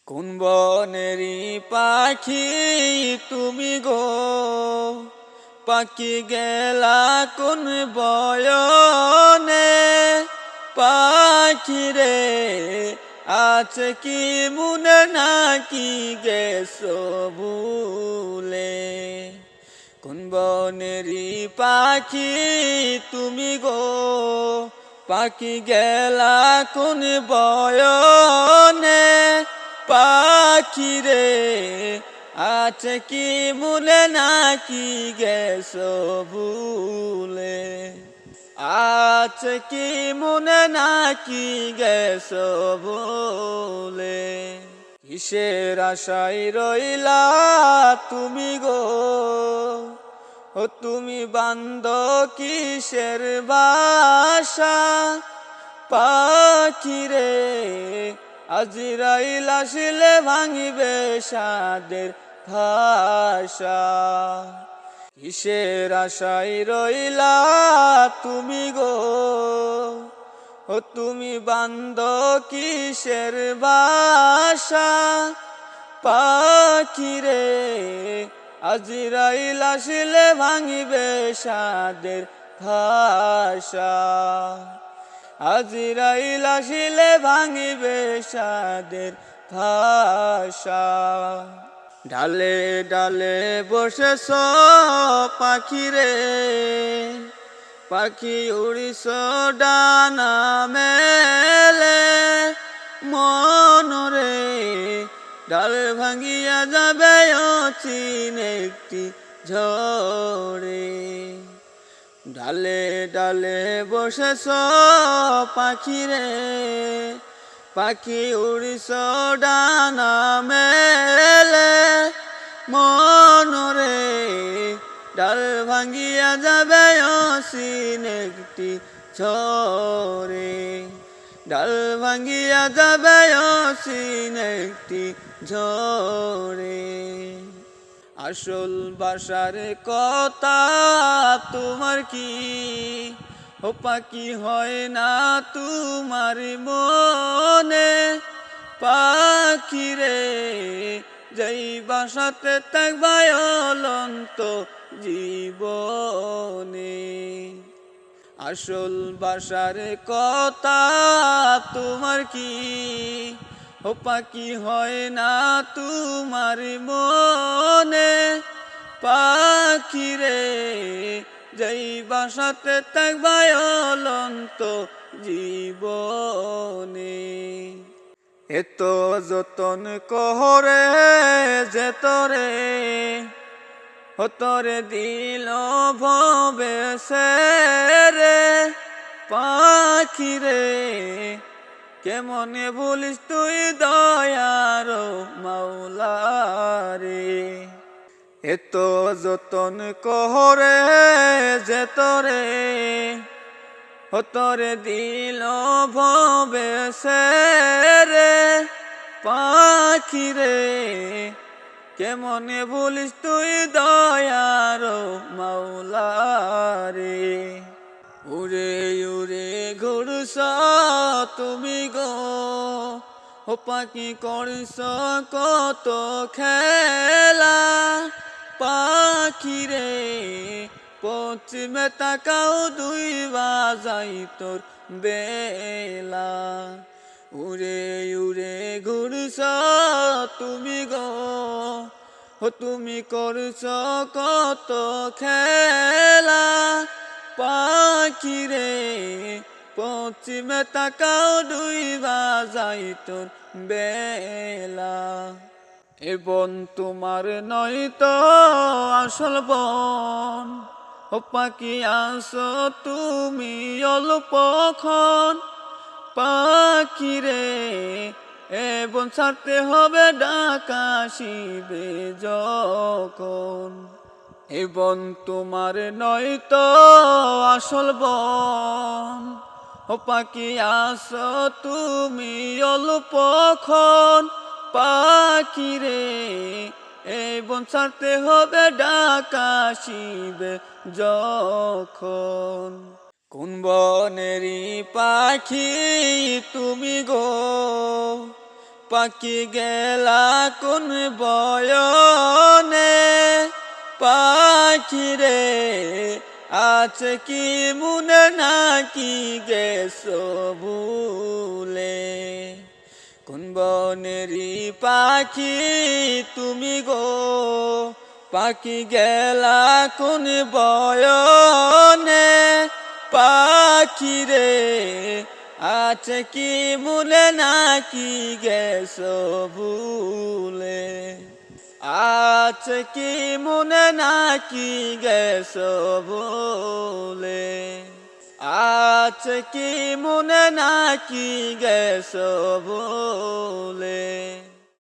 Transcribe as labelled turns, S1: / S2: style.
S1: কোন বনেরই পাখি তুমি গো, পাখি গেলা কোন বয়নে। পাখি রে আছে কি মনে নাকি গেছো ভুলে। কোন বনেরই পাখি তুমি গো, পাখি গেলা কোন বয়নে। পাখি রে আছে কি মনে নাকি গেছো ভুলে। আছে কি মনে নাকি গেছো ভুলে। কিসের আশায় রইলা তুমি গো, ও তুমি বান্দ কিসের বাসা। পাখি রে আজরাইল আসলে ভাঙিবে সাদের ভাষা। কিসের আশায় রইলা তুমি গো, ও তুমি বান্দ কিসের বাসা। পাখি রে আজরাইল আসলে ভাঙিবে সাদের ভাষা। আজরাইল আসলে ভাঙিবে সাদের ভাষা। ডালে ডালে বসেছ পাখি রে, পাখি উড়িস ডানা মেলে। মনরে ডাল ভাঙিয়া যাবে অচিন একটি ঝড়ে। ডালে ডালে বসেছ পাখি রে, পাখি উড়িস ডানা মেলে। মনরে ডাল ভাঙিয়া যাবে অচিন একটি ঝড়ে। ডাল ভাঙিয়া যাবে অচিন একটি ঝড়ে। আসল বাসার কথা তোমার কি, ও পাখি হয় না তোমার মনে। পাখি রে যেই বাসাতে থাকবা অনন্ত জীবনে। আসল বাসার কথা তোমার কি, ও পাখি হয় না তোমার মনে। পাখি রে যেই বাসাতে থাকবা অনন্ত জীবনে। এত যতন কহরে যে তোরে, ও তোরে দিল ভবে রে। পাখি রে কেমনে বলিস তুই দয়ার মাওলা রে। এত যতন কহরে যে তোরে, ও তোরে দিল ভবে রে। পাখি রে কেমনে বলিস তুই দয়ার মাওলা রে। উড়ে উড়ে ঘুরছ তুমি গো, ও পাখি করছ কত খেলা। পাখি রে পশ্চিমে তাকাও দুই বাজাই তোর বেলা। উড়ে উড়ে ঘুরছ তুমি গো, ও তুমি করছ কত খেলা। পাখি রে পশ্চিমে তাকাও দুই বাজাই তোর বেলা। এ বন তোমার নয় তো আসল বন, ও পাখি আসো তুমি অল্পক্ষণ। পাখি রে এ বন ছাড়তে হবে ডাকা আসিবে যখন। এ বন তোমার নয় তো আসল বন, ও পাখি আসো তুমি অল্পক্ষণ। পাখি রে এই বন ছাড়তে হবে ডাকা আসিবে যখন। কোন বনেরই পাখি তুমি গো, পাখি গেলা কোন বয়নে পাখি রে আছে কি মনে নাকি গেছো ভুলে কোন বনেরি পাখি তুমি গো পাখি গেলা কোন বয়নে পাখি রে আছে কি মনে নাকি গেছো ভুলে আছে কি মনে নাকি গেছো ভুলে আছে কি মনে নাকি গেছো ভুলে